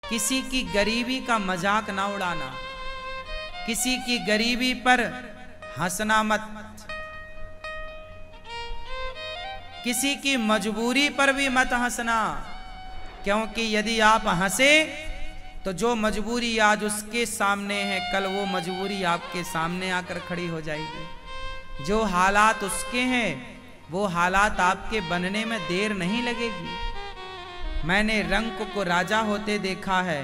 किसी की गरीबी का मजाक ना उड़ाना, किसी की गरीबी पर हंसना मत, किसी की मजबूरी पर भी मत हंसना, क्योंकि यदि आप हंसे तो जो मजबूरी आज उसके सामने है, कल वो मजबूरी आपके सामने आकर खड़ी हो जाएगी। जो हालात उसके हैं वो हालात आपके बनने में देर नहीं लगेगी। मैंने रंक को राजा होते देखा है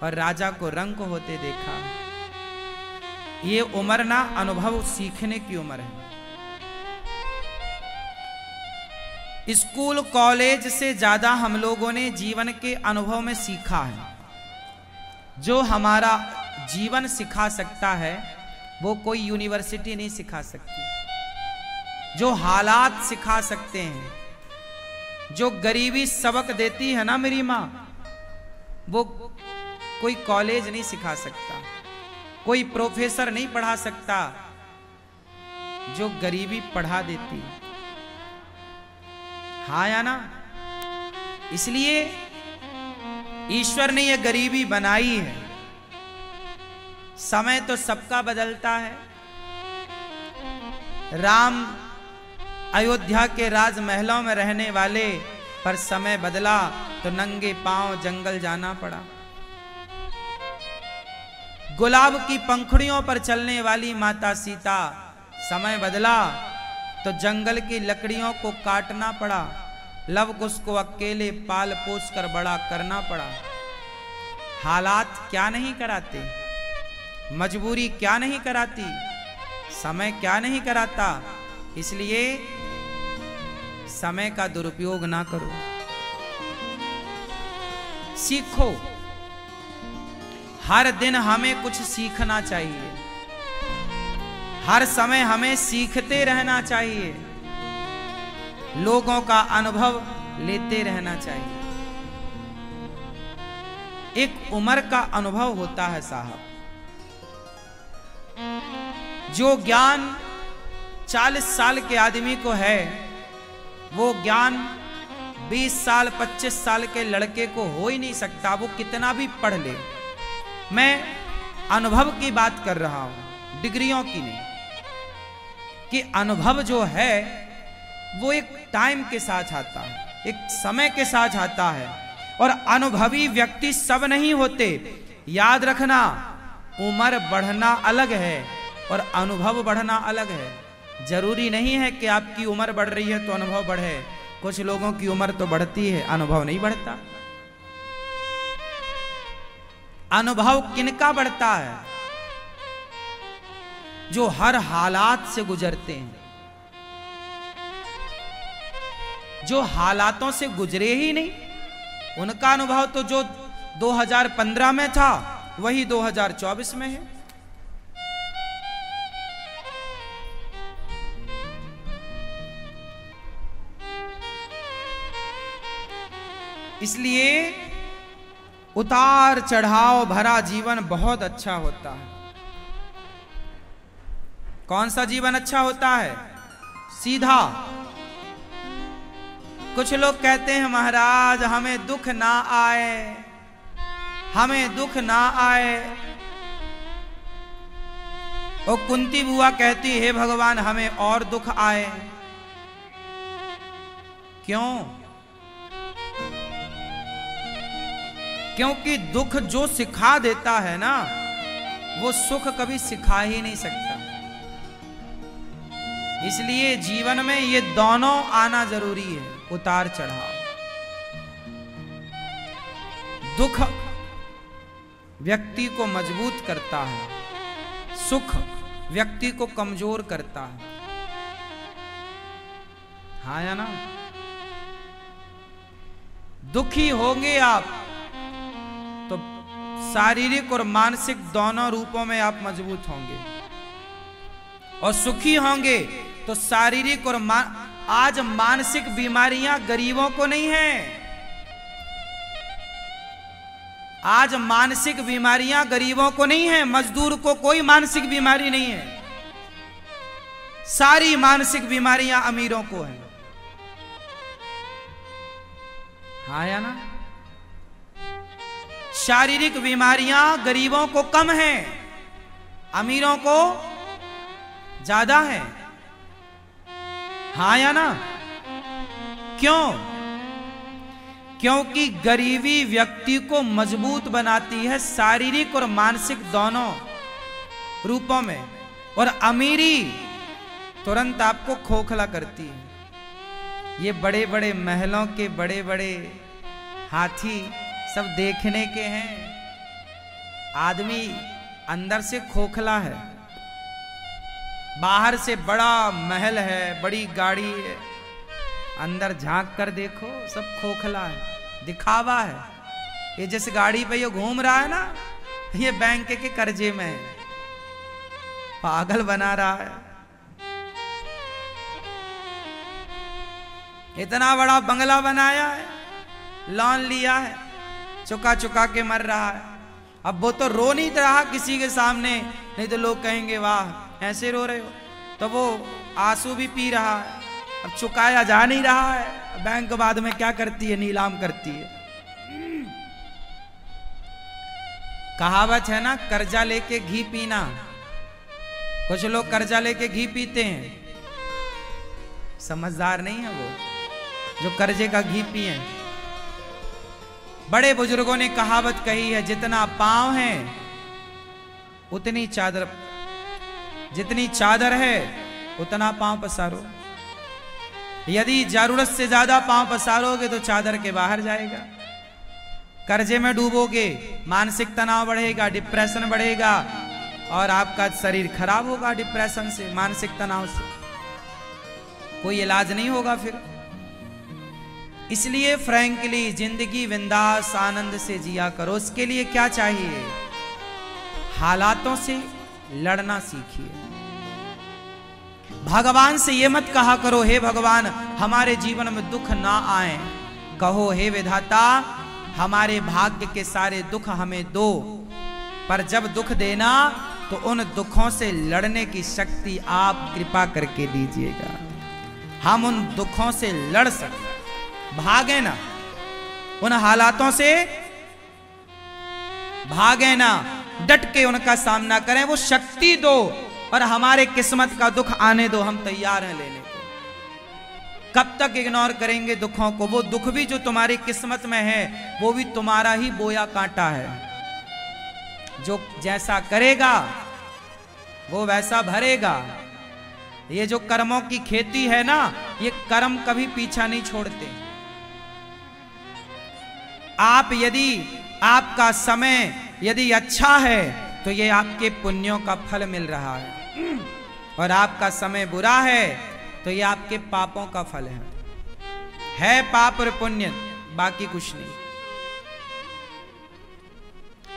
और राजा को रंक होते देखा है। ये उम्र ना अनुभव सीखने की उम्र है। स्कूल कॉलेज से ज्यादा हम लोगों ने जीवन के अनुभव में सीखा है। जो हमारा जीवन सिखा सकता है वो कोई यूनिवर्सिटी नहीं सिखा सकती। जो हालात सिखा सकते हैं, जो गरीबी सबक देती है ना मेरी माँ, वो कोई कॉलेज नहीं सिखा सकता, कोई प्रोफेसर नहीं पढ़ा सकता। जो गरीबी पढ़ा देती, हाँ या ना? इसलिए ईश्वर ने यह गरीबी बनाई है। समय तो सबका बदलता है। राम अयोध्या के राजमहलों में रहने वाले, पर समय बदला तो नंगे पांव जंगल जाना पड़ा। गुलाब की पंखुड़ियों पर चलने वाली माता सीता, समय बदला तो जंगल की लकड़ियों को काटना पड़ा। लव कुश को अकेले पाल पोस कर बड़ा करना पड़ा। हालात क्या नहीं कराते, मजबूरी क्या नहीं कराती, समय क्या नहीं कराता। इसलिए समय का दुरुपयोग ना करो, सीखो। हर दिन हमें कुछ सीखना चाहिए, हर समय हमें सीखते रहना चाहिए, लोगों का अनुभव लेते रहना चाहिए। एक उम्र का अनुभव होता है साहब। जो ज्ञान 40 साल के आदमी को है, वो ज्ञान 20 साल 25 साल के लड़के को हो ही नहीं सकता, वो कितना भी पढ़ ले। मैं अनुभव की बात कर रहा हूं, डिग्रियों की नहीं। कि अनुभव जो है वो एक टाइम के साथ आता है, एक समय के साथ आता है। और अनुभवी व्यक्ति सब नहीं होते। याद रखना, उम्र बढ़ना अलग है और अनुभव बढ़ना अलग है। जरूरी नहीं है कि आपकी उम्र बढ़ रही है तो अनुभव बढ़े। कुछ लोगों की उम्र तो बढ़ती है, अनुभव नहीं बढ़ता। अनुभव किनका बढ़ता है? जो हर हालात से गुजरते हैं, जो हालातों से गुजरे ही नहीं, उनका अनुभव तो जो 2015 में था वही 2024 में है। इसलिए उतार चढ़ाव भरा जीवन बहुत अच्छा होता है। कौन सा जीवन अच्छा होता है? सीधा। कुछ लोग कहते हैं महाराज हमें दुख ना आए, हमें दुख ना आए। और कुंती बुआ कहती है भगवान हमें और दुख आए। क्यों? क्योंकि दुख जो सिखा देता है ना, वो सुख कभी सिखा ही नहीं सकता। इसलिए जीवन में ये दोनों आना जरूरी है, उतार चढ़ाव। दुख व्यक्ति को मजबूत करता है, सुख व्यक्ति को कमजोर करता है। हाँ या ना? दुखी होंगे आप तो शारीरिक और मानसिक दोनों रूपों में आप मजबूत होंगे, और सुखी होंगे तो शारीरिक और आज मानसिक बीमारियां गरीबों को नहीं है। आज मानसिक बीमारियां गरीबों को नहीं है, मजदूर को कोई मानसिक बीमारी नहीं है। सारी मानसिक बीमारियां अमीरों को है। हाँ या ना? शारीरिक बीमारियां गरीबों को कम हैं, अमीरों को ज्यादा है। हाँ या ना? क्यों? क्योंकि गरीबी व्यक्ति को मजबूत बनाती है शारीरिक और मानसिक दोनों रूपों में, और अमीरी तुरंत आपको खोखला करती है। ये बड़े बड़े महलों के बड़े बड़े हाथी सब देखने के हैं, आदमी अंदर से खोखला है। बाहर से बड़ा महल है, बड़ी गाड़ी है, अंदर झांक कर देखो सब खोखला है, दिखावा है। ये जिस गाड़ी पे ये घूम रहा है ना, ये बैंक के कर्जे में है, पागल बना रहा है। इतना बड़ा बंगला बनाया है, लोन लिया है, चुका चुका के मर रहा है। अब वो तो रो नहीं रहा किसी के सामने, नहीं तो लोग कहेंगे वाह ऐसे रो रहे हो, तो वो आंसू भी पी रहा है। अब चुकाया जा नहीं रहा है, बैंक बाद में क्या करती है, नीलाम करती है। कहावत है ना, कर्जा लेके घी पीना। कुछ लोग कर्जा लेके घी पीते हैं, समझदार नहीं है वो जो कर्जे का घी पिए। बड़े बुजुर्गों ने कहावत कही है, जितना पांव है उतनी चादर, जितनी चादर है उतना पांव पसारो। यदि जरूरत से ज्यादा पांव पसारोगे तो चादर के बाहर जाएगा। कर्जे में डूबोगे, मानसिक तनाव बढ़ेगा, डिप्रेशन बढ़ेगा, और आपका शरीर खराब होगा डिप्रेशन से, मानसिक तनाव से। कोई इलाज नहीं होगा फिर। इसलिए फ्रैंकली जिंदगी बिंदास आनंद से जिया करो। उसके लिए क्या चाहिए? हालातों से लड़ना सीखिए। भगवान से ये मत कहा करो हे भगवान हमारे जीवन में दुख ना आए, कहो हे विधाता हमारे भाग्य के सारे दुख हमें दो। पर जब दुख देना तो उन दुखों से लड़ने की शक्ति आप कृपा करके दीजिएगा, हम उन दुखों से लड़ सकें। भागे ना, उन हालातों से भागे ना, डट के उनका सामना करें, वो शक्ति दो और हमारे किस्मत का दुख आने दो, हम तैयार हैं लेने को। कब तक इग्नोर करेंगे दुखों को? वो दुख भी जो तुम्हारी किस्मत में है वो भी तुम्हारा ही बोया कांटा है। जो जैसा करेगा वो वैसा भरेगा। ये जो कर्मों की खेती है ना, ये कर्म कभी पीछा नहीं छोड़ते। आप यदि आपका समय यदि अच्छा है तो ये आपके पुण्यों का फल मिल रहा है, और आपका समय बुरा है तो ये आपके पापों का फल है पाप और पुण्य, बाकी कुछ नहीं।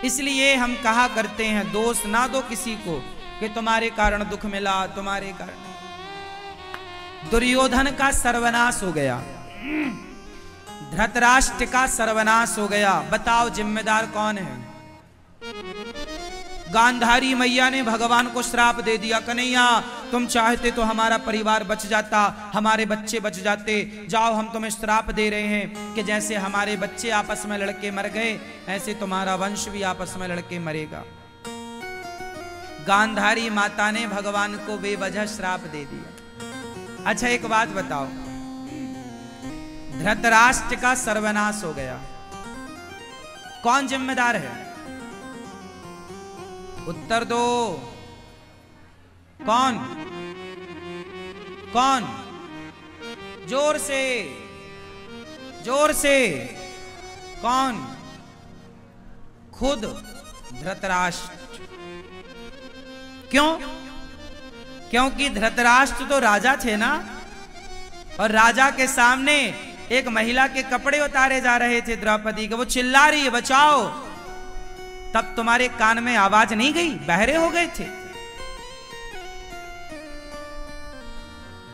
इसलिए हम कहा करते हैं दोष ना दो किसी को कि तुम्हारे कारण दुख मिला, तुम्हारे कारण। दुर्योधन का सर्वनाश हो गया, धृतराष्ट्र का सर्वनाश हो गया। बताओ जिम्मेदार कौन है? गांधारी मैया ने भगवान को श्राप दे दिया, कन्हैया तुम चाहते तो हमारा परिवार बच जाता, हमारे बच्चे बच जाते, जाओ हम तुम्हें श्राप दे रहे हैं कि जैसे हमारे बच्चे आपस में लड़के मर गए ऐसे तुम्हारा वंश भी आपस में लड़के मरेगा। गांधारी माता ने भगवान को बेवजह श्राप दे दिया। अच्छा एक बात बताओ, धृतराष्ट्र का सर्वनाश हो गया, कौन जिम्मेदार है? उत्तर दो, कौन? कौन? जोर से, जोर से। कौन? खुद धृतराष्ट्र। क्यों? क्योंकि धृतराष्ट्र तो राजा थे ना, और राजा के सामने एक महिला के कपड़े उतारे जा रहे थे द्रौपदी के, वो चिल्ला रही है बचाओ, तब तुम्हारे कान में आवाज नहीं गई? बहरे हो गए थे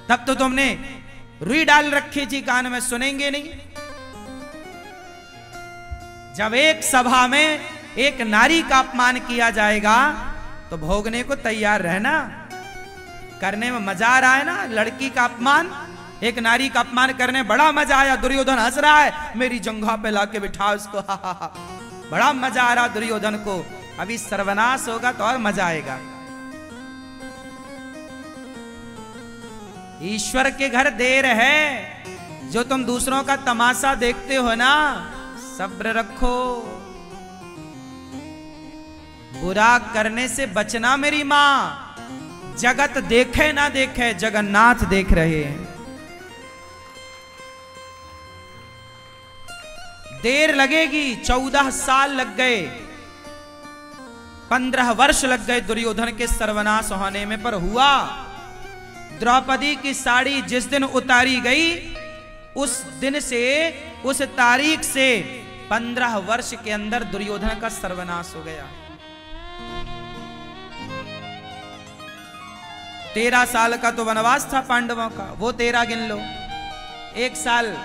तब तो तुमने रुई डाल रखी थी कान में, सुनेंगे नहीं। जब एक सभा में एक नारी का अपमान किया जाएगा तो भोगने को तैयार रहना। करने में मजा आ रहा है ना, लड़की का अपमान, एक नारी का अपमान करने बड़ा मजा आया। दुर्योधन हंस रहा है, मेरी जंघा पे लाके बिठा उसको, हा हा हा, बड़ा मजा आ रहा दुर्योधन को, अभी सर्वनाश होगा तो और मजा आएगा। ईश्वर के घर देर है, जो तुम दूसरों का तमाशा देखते हो ना, सब्र रखो। बुरा करने से बचना मेरी मां, जगत देखे ना देखे जगन्नाथ देख रहे हैं। देर लगेगी, 14 साल लग गए, 15 वर्ष लग गए दुर्योधन के सर्वनाश होने में, पर हुआ। द्रौपदी की साड़ी जिस दिन उतारी गई, उस दिन से, उस तारीख से 15 वर्ष के अंदर दुर्योधन का सर्वनाश हो गया। 13 साल का तो वनवास था पांडवों का, वो 13 गिन लो। 1 साल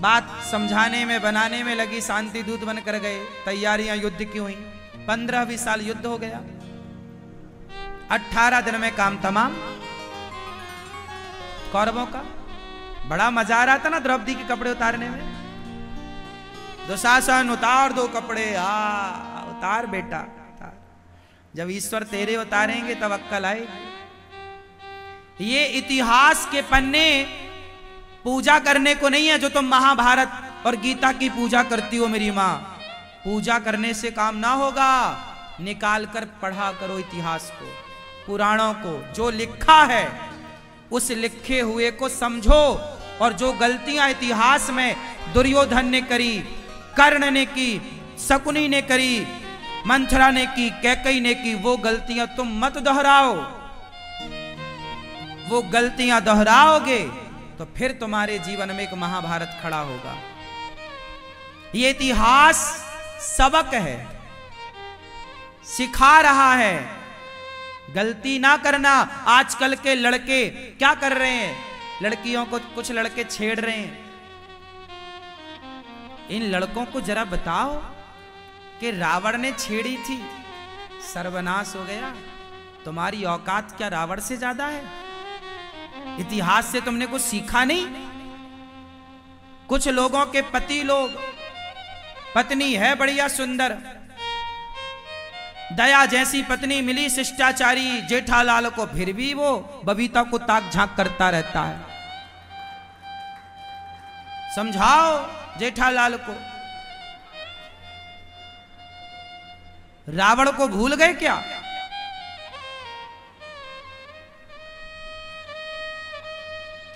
बात समझाने में, बनाने में लगी, शांति दूत बनकर गए, तैयारियां युद्ध की हुई। 15वीं साल युद्ध हो गया, 18 दिन में काम तमाम कौरवों का। बड़ा मजा आ रहा था ना द्रौपदी के कपड़े उतारने में। दुशासन उतार दो कपड़े, उतार बेटा उतार। जब ईश्वर तेरे उतारेंगे तब अक्कल आएगी। ये इतिहास के पन्ने पूजा करने को नहीं है, जो तुम महाभारत और गीता की पूजा करती हो मेरी मां। पूजा करने से काम ना होगा, निकाल कर पढ़ा करो इतिहास को, पुराणों को। जो लिखा है उस लिखे हुए को समझो, और जो गलतियां इतिहास में दुर्योधन ने करी, कर्ण ने की, शकुनी ने करी, मंथरा ने की, कैकेयी ने की, वो गलतियां तुम मत दोहराओ। वो गलतियां दोहराओगे तो फिर तुम्हारे जीवन में एक महाभारत खड़ा होगा। ये इतिहास सबक है, सिखा रहा है, गलती ना करना। आजकल के लड़के क्या कर रहे हैं, लड़कियों को कुछ लड़के छेड़ रहे हैं। इन लड़कों को जरा बताओ कि रावण ने छेड़ी थी, सर्वनाश हो गया। तुम्हारी औकात क्या रावण से ज्यादा है? इतिहास से तुमने कुछ सीखा नहीं? कुछ लोगों के पति लोग, पत्नी है बढ़िया सुंदर, दया जैसी पत्नी मिली, शिष्टाचारी जेठालाल को, फिर भी वो बबीता को ताक झांक करता रहता है। समझाओ जेठालाल को। रावण को भूल गए क्या?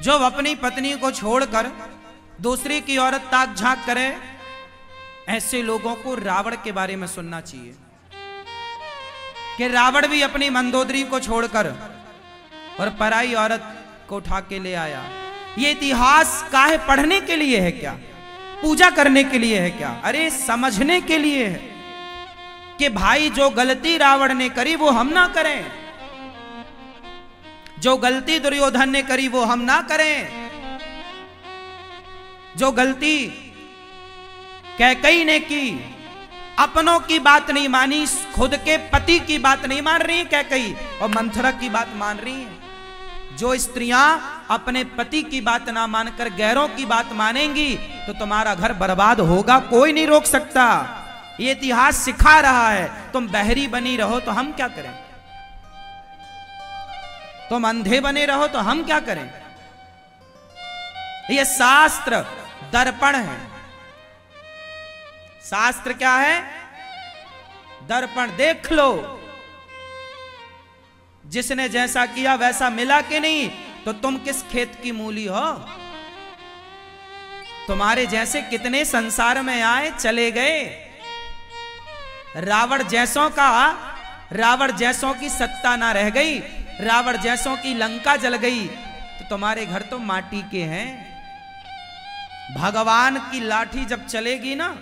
जो अपनी पत्नी को छोड़कर दूसरी की औरत ताक झांक करे, ऐसे लोगों को रावण के बारे में सुनना चाहिए कि रावण भी अपनी मंदोदरी को छोड़कर और पराई औरत को उठा के ले आया। ये इतिहास काहे पढ़ने के लिए है क्या? पूजा करने के लिए है क्या? अरे समझने के लिए है कि भाई जो गलती रावण ने करी वो हम ना करें, जो गलती दुर्योधन ने करी वो हम ना करें, जो गलती कैकेयी ने की, अपनों की बात नहीं मानी, खुद के पति की बात नहीं मान रही है कैकेयी, और मंथरा की बात मान रही है। जो स्त्रियां अपने पति की बात ना मानकर गैरों की बात मानेंगी तो तुम्हारा घर बर्बाद होगा, कोई नहीं रोक सकता। ये इतिहास सिखा रहा है। तुम बहरी बनी रहो तो हम क्या करें? तुम अंधे बने रहो तो हम क्या करें? ये शास्त्र दर्पण है। शास्त्र क्या है? दर्पण। देख लो, जिसने जैसा किया वैसा मिला कि नहीं, तो तुम किस खेत की मूली हो? तुम्हारे जैसे कितने संसार में आए चले गए। रावण जैसों की सत्ता ना रह गई, रावण जैसों की लंका जल गई, तो तुम्हारे घर तो माटी के हैं। भगवान की लाठी जब चलेगी ना,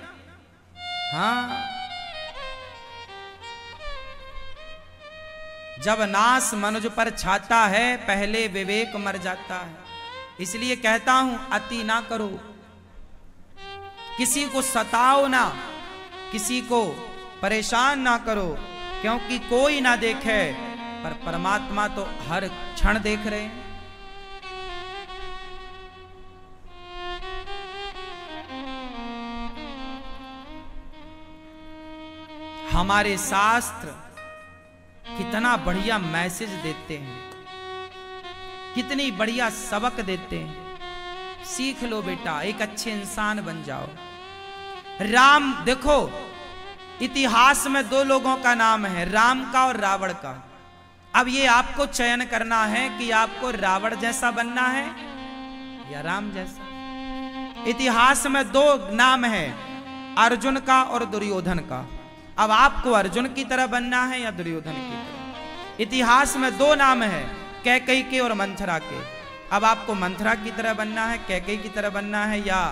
हाँ, जब नाश मनुज पर छाता है, पहले विवेक मर जाता है। इसलिए कहता हूं अति ना करो, किसी को सताओ ना, किसी को परेशान ना करो, क्योंकि कोई ना देखे पर परमात्मा तो हर क्षण देख रहे हैं। हमारे शास्त्र कितना बढ़िया मैसेज देते हैं, कितनी बढ़िया सबक देते हैं। सीख लो बेटा, एक अच्छे इंसान बन जाओ। राम, देखो इतिहास में दो लोगों का नाम है, राम का और रावण का। अब ये आपको चयन करना है कि आपको रावण जैसा बनना है या राम जैसा। इतिहास में दो नाम है, अर्जुन का और दुर्योधन का। अब आपको अर्जुन की तरह बनना है या दुर्योधन की तरह। इतिहास में दो नाम है, कैकेयी के और मंथरा के। अब आपको मंथरा की तरह बनना है, कैकेयी की तरह बनना है या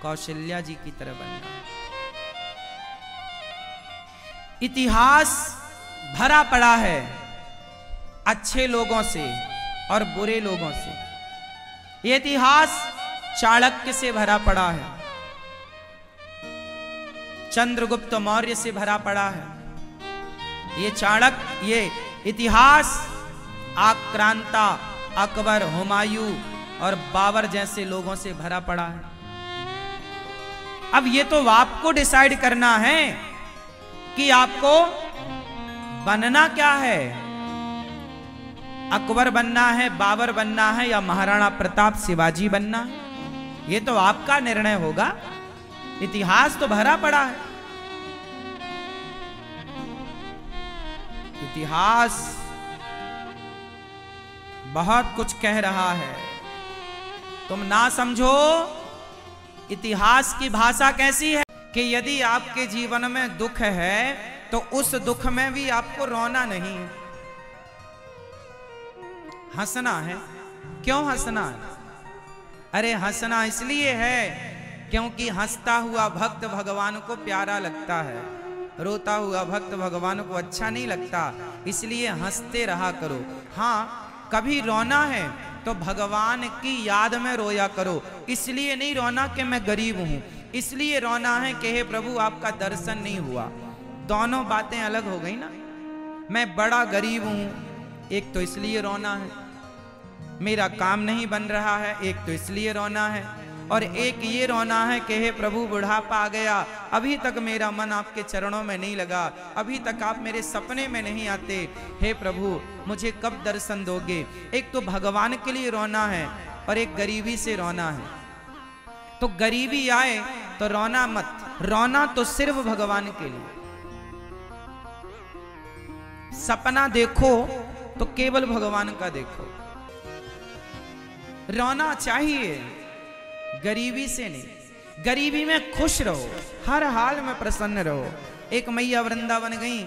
कौशल्या जी की तरह बनना है। इतिहास भरा पड़ा है अच्छे लोगों से और बुरे लोगों से। ये इतिहास चाणक्य से भरा पड़ा है, चंद्रगुप्त मौर्य से भरा पड़ा है। ये चाणक्य, ये इतिहास आक्रांता, अकबर, हुमायूं और बाबर जैसे लोगों से भरा पड़ा है। अब ये तो आपको डिसाइड करना है कि आपको बनना क्या है। अकबर बनना है, बाबर बनना है या महाराणा प्रताप, शिवाजी बनना है। ये तो आपका निर्णय होगा। इतिहास तो भरा पड़ा है। इतिहास बहुत कुछ कह रहा है, तुम ना समझो। इतिहास की भाषा कैसी है कि यदि आपके जीवन में दुख है तो उस दुख में भी आपको रोना नहीं है, हंसना है। क्यों हंसना है? अरे हंसना इसलिए है क्योंकि हंसता हुआ भक्त भगवान को प्यारा लगता है, रोता हुआ भक्त भगवान को अच्छा नहीं लगता। इसलिए हंसते रहा करो। हाँ, कभी रोना है तो भगवान की याद में रोया करो। इसलिए नहीं रोना कि मैं गरीब हूं, इसलिए रोना है कि हे प्रभु आपका दर्शन नहीं हुआ। दोनों बातें अलग हो गई ना। मैं बड़ा गरीब हूं, एक तो इसलिए रोना है। मेरा काम नहीं बन रहा है, एक तो इसलिए रोना है। और एक ये रोना है कि हे प्रभु बुढ़ापा आ गया, अभी तक मेरा मन आपके चरणों में नहीं लगा, अभी तक आप मेरे सपने में नहीं आते, हे प्रभु मुझे कब दर्शन दोगे। एक तो भगवान के लिए रोना है और एक गरीबी से रोना है। तो गरीबी आए तो रोना मत, रोना तो सिर्फ भगवान के लिए। सपना देखो तो केवल भगवान का देखो। रोना चाहिए, गरीबी से नहीं। गरीबी में खुश रहो, हर हाल में प्रसन्न रहो। एक मैया वृंदावन गई,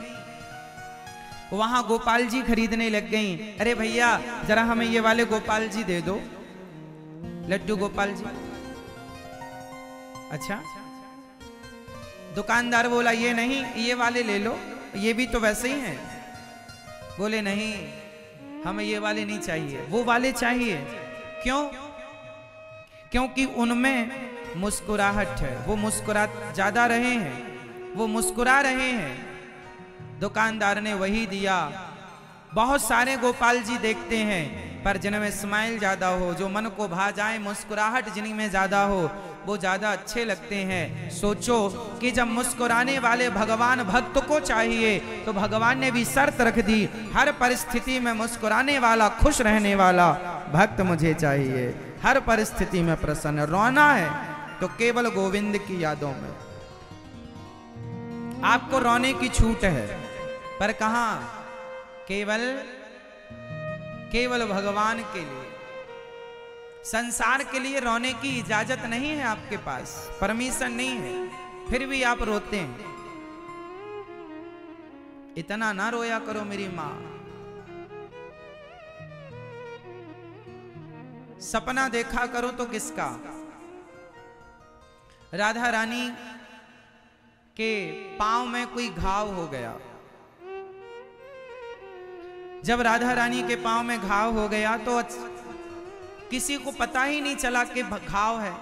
वहां गोपाल जी खरीदने लग गई। अरे भैया जरा हमें ये वाले गोपाल जी दे दो, लड्डू गोपाल जी। अच्छा, दुकानदार बोला ये नहीं, ये वाले ले लो, ये भी तो वैसे ही हैं। बोले नहीं, हमें ये वाले नहीं चाहिए, वो वाले चाहिए। क्यों? क्योंकि उनमें मुस्कुराहट है, वो मुस्कुरा ज्यादा रहे हैं, वो मुस्कुरा रहे हैं। दुकानदार ने वही दिया। बहुत सारे गोपाल जी देखते हैं, पर जिनमें स्माइल ज्यादा हो, जो मन को भा जाए, मुस्कुराहट जिनमें ज्यादा हो, वो ज्यादा अच्छे लगते हैं। सोचो कि जब मुस्कुराने वाले भगवान भक्त को चाहिए तो भगवान ने भी शर्त रख दी, हर परिस्थिति में मुस्कुराने वाला, खुश रहने वाला भक्त मुझे चाहिए, हर परिस्थिति में प्रसन्न। रोना है तो केवल गोविंद की यादों में। आपको रोने की छूट है, पर कहां? केवल भगवान के लिए। संसार के लिए रोने की इजाजत नहीं है आपके पास, परमिशन नहीं है, फिर भी आप रोते हैं। इतना ना रोया करो मेरी मां। सपना देखा करो तो किसका? राधा रानी के पांव में कोई घाव हो गया। जब राधा रानी के पांव में घाव हो गया तो किसी को पता ही नहीं चला कि घाव है।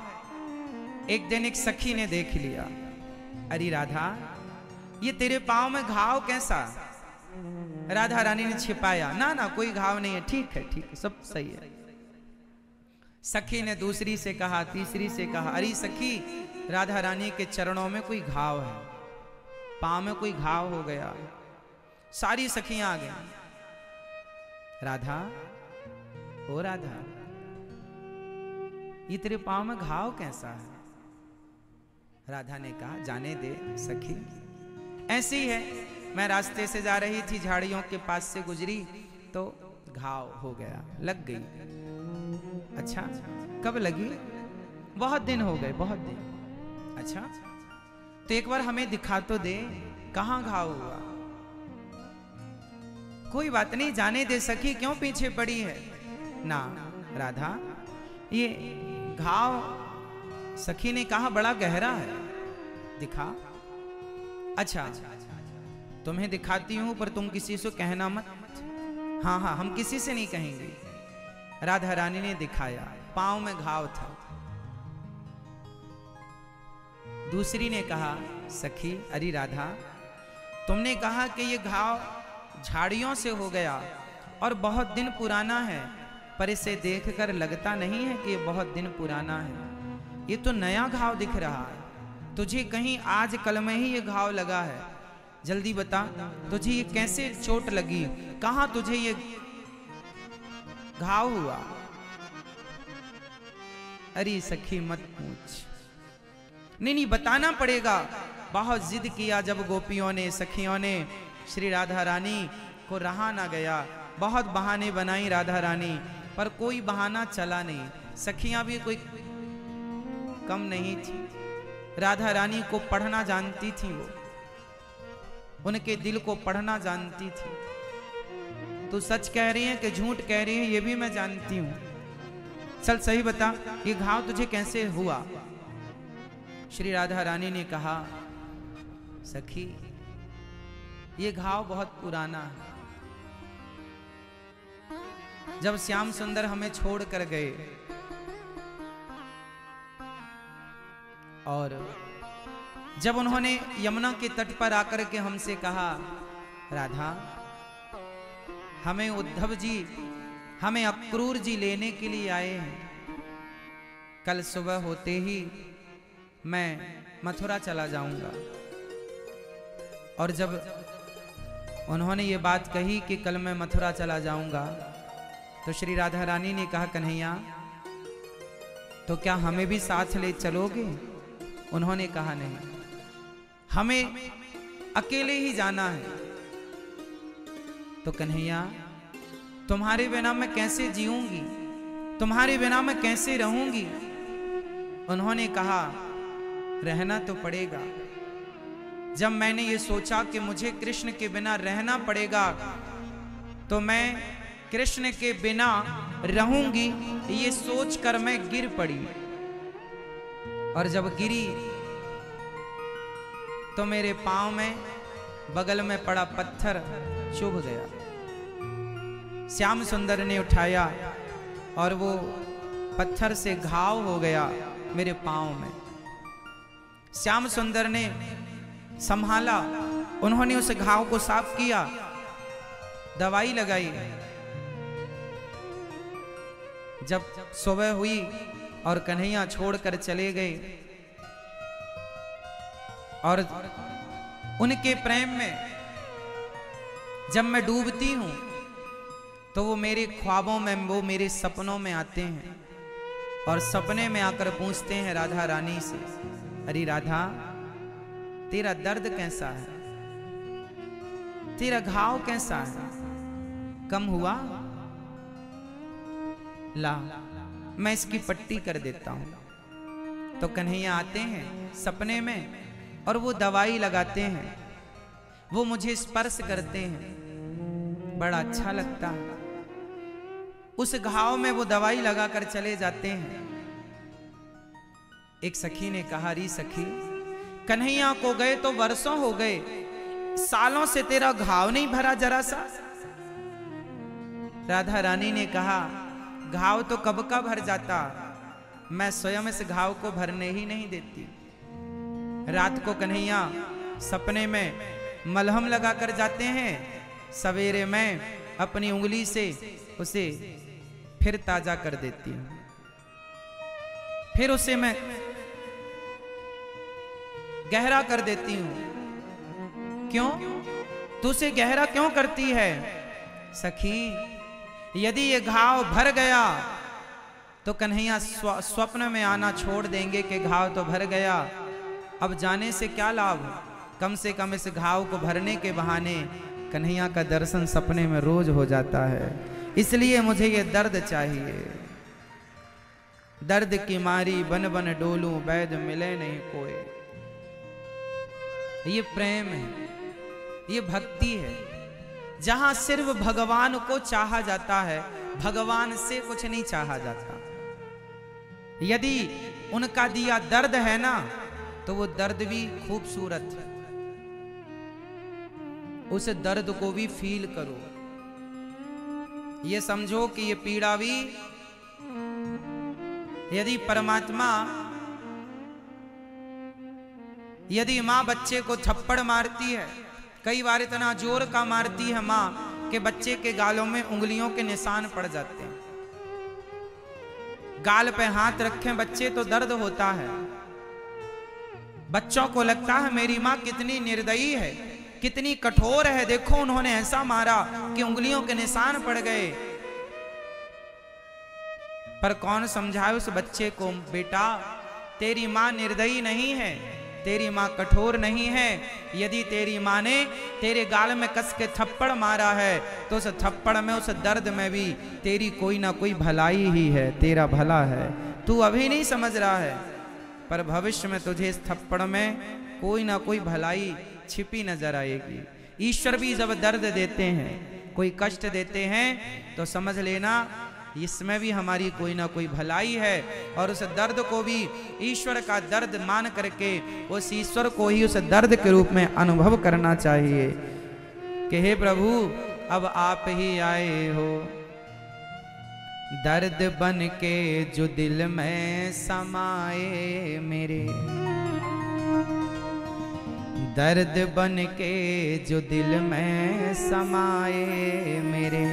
एक दिन एक सखी ने देख लिया, अरे राधा ये तेरे पांव में घाव कैसा? राधा रानी ने छिपाया, ना ना कोई घाव नहीं है, ठीक है सब सही है। सखी ने दूसरी से कहा, तीसरी से कहा, अरे सखी राधा रानी के चरणों में कोई घाव है। पांव में कोई घाव हो गया। सारी सखियां आ गई। राधा, ओ राधा, ये तेरे पांव में घाव कैसा है? राधा ने कहा, जाने दे सखी, ऐसे ही है। मैं रास्ते से जा रही थी, झाड़ियों के पास से गुजरी तो घाव हो गया, लग गई। अच्छा, कब लगी? बहुत दिन हो गए, बहुत दिन। अच्छा, तो एक बार हमें दिखा तो दे, कहां घाव हुआ? कोई बात नहीं, जाने दे सखी, क्यों पीछे पड़ी है? ना राधा, ये घाव, सखी ने कहा, बड़ा गहरा है, दिखा। अच्छा, तुम्हें दिखाती हूं, पर तुम किसी से कहना मत। हाँ हाँ, हम किसी से नहीं कहेंगे। राधा रानी ने दिखाया, पांव में घाव था। दूसरी ने कहा, सखी, अरे राधा, तुमने कहा कि ये घाव झाड़ियों से हो गया और बहुत दिन पुराना है, पर इसे देखकर लगता नहीं है कि ये बहुत दिन पुराना है। ये तो नया घाव दिख रहा है। तुझे कहीं आज कल में ही ये घाव लगा है? जल्दी बता, तुझे ये कैसे चोट लगी? कहां तुझे ये घाव हुआ? अरे सखी मत पूछ। नहीं, बताना पड़ेगा। बहुत जिद किया जब गोपियों ने, सखियों ने, श्री राधा रानी को रहा ना गया। बहुत बहाने बनाई राधा रानी, पर कोई बहाना चला नहीं। सखियां भी कोई कम नहीं थी। राधा रानी को पढ़ना जानती थी, वो उनके दिल को पढ़ना जानती थी। तू सच कह रही है कि झूठ कह रही है, ये भी मैं जानती हूं। चल सही बता, ये घाव तुझे कैसे हुआ? श्री राधा रानी ने कहा, सखी, ये घाव बहुत पुराना है। जब श्याम सुंदर हमें छोड़ कर गए और जब उन्होंने यमुना के तट पर आकर के हमसे कहा, राधा, हमें उद्धव जी, हमें अक्रूर जी लेने के लिए आए हैं। कल सुबह होते ही मैं मथुरा चला जाऊंगा। और जब उन्होंने ये बात कही कि कल मैं मथुरा चला जाऊंगा, तो श्री राधा रानी ने कहा, कन्हैया, तो क्या हमें भी साथ ले चलोगे? उन्होंने कहा, नहीं, हमें अकेले ही जाना है। तो कन्हैया, तुम्हारे बिना मैं कैसे जीऊंगी? तुम्हारे बिना मैं कैसे रहूंगी? उन्होंने कहा, रहना तो पड़ेगा। जब मैंने ये सोचा कि मुझे कृष्ण के बिना रहना पड़ेगा, तो मैं कृष्ण के बिना रहूंगी, ये सोचकर मैं गिर पड़ी। और जब गिरी तो मेरे पांव में बगल में पड़ा पत्थर चुभ गया। श्याम सुंदर ने उठाया और वो पत्थर से घाव हो गया मेरे पांव में। श्याम सुंदर ने संभाला, उन्होंने उस घाव को साफ किया, दवाई लगाई। जब सुबह हुई और कन्हैया छोड़कर चले गए, और उनके प्रेम में जब मैं डूबती हूं, तो वो मेरे ख्वाबों में, वो मेरे सपनों में आते हैं और सपने में आकर पूछते हैं राधा रानी से, अरे राधा, तेरा दर्द कैसा है? तेरा घाव कैसा है? कम हुआ? ला, मैं इसकी पट्टी कर देता हूं। तो कन्हैया आते हैं सपने में और वो दवाई लगाते हैं, वो मुझे स्पर्श करते हैं, बड़ा अच्छा लगता है। उस घाव में वो दवाई लगाकर चले जाते हैं। एक सखी ने कहा, री सखी, कन्हैया को गए तो वर्षों हो गए, सालों से तेरा घाव नहीं भरा जरा सा? राधा रानी ने कहा, घाव तो कब का भर जाता, मैं स्वयं इस घाव को भरने ही नहीं देती। रात को कन्हैया सपने में मलहम लगाकर जाते हैं, सवेरे मैं अपनी उंगली से उसे फिर ताजा कर देती हूं, फिर उसे मैं गहरा कर देती हूं। क्यों? तू उसे गहरा क्यों करती है? सखी, यदि ये घाव भर गया तो कन्हैया स्वप्न में आना छोड़ देंगे कि घाव तो भर गया, अब जाने से क्या लाभ। कम से कम इस घाव को भरने के बहाने कन्हैया का दर्शन सपने में रोज हो जाता है। इसलिए मुझे ये दर्द चाहिए। दर्द की मारी बन बन डोलूं, वैद मिले नहीं कोई। ये प्रेम है, ये भक्ति है, जहां सिर्फ भगवान को चाहा जाता है, भगवान से कुछ नहीं चाहा जाता। यदि उनका दिया दर्द है ना, तो वो दर्द भी खूबसूरत है। उस दर्द को भी फील करो। ये समझो कि ये पीड़ा भी, यदि परमात्मा, यदि मां बच्चे को थप्पड़ मारती है, कई बार इतना जोर का मारती है मां कि बच्चे के गालों में उंगलियों के निशान पड़ जाते हैं। गाल पे हाथ रखें बच्चे तो दर्द होता है। बच्चों को लगता है मेरी मां कितनी निर्दयी है, कितनी कठोर है, देखो उन्होंने ऐसा मारा कि उंगलियों के निशान पड़ गए। पर कौन समझाए उस बच्चे को, बेटा तेरी मां निर्दयी नहीं है, तेरी मां कठोर नहीं है। यदि तेरी मां ने तेरे गाल में कस के थप्पड़ मारा है तो उस थप्पड़ में, उस दर्द में भी तेरी कोई ना कोई भलाई ही है, तेरा भला है। तू अभी नहीं समझ रहा है, पर भविष्य में तुझे इस थप्पड़ में कोई ना कोई भलाई छिपी नजर आएगी। ईश्वर भी जब दर्द देते हैं, कोई कष्ट देते हैं, तो समझ लेना इसमें भी हमारी कोई ना कोई भलाई है। और उस दर्द को भी ईश्वर का दर्द मान करके उस ईश्वर को ही उस दर्द के रूप में अनुभव करना चाहिए कि हे प्रभु अब आप ही आए हो, दर्द बन के जो दिल में समाए मेरे, दर्द बन के जो दिल में समाए मेरे,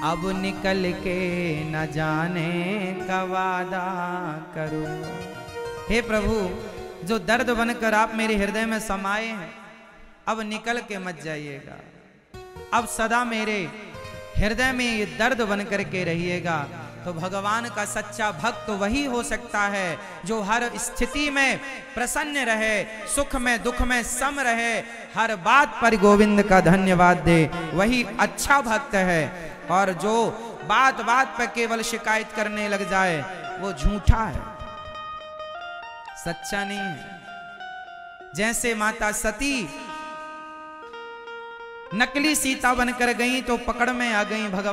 अब निकल के न जाने का वादा करूं। हे प्रभु, जो दर्द बनकर आप मेरे हृदय में समाये हैं, अब निकल के मत जाइएगा, अब सदा मेरे हृदय में ये दर्द बन करके रहिएगा। तो भगवान का सच्चा भक्त वही हो सकता है जो हर स्थिति में प्रसन्न रहे, सुख में दुख में सम रहे, हर बात पर गोविंद का धन्यवाद दे, वही अच्छा भक्त है। और जो बात बात पर केवल शिकायत करने लग जाए वो झूठा है, सच्चा नहीं है। जैसे माता सती नकली सीता बनकर गई तो पकड़ में आ गई, भगवान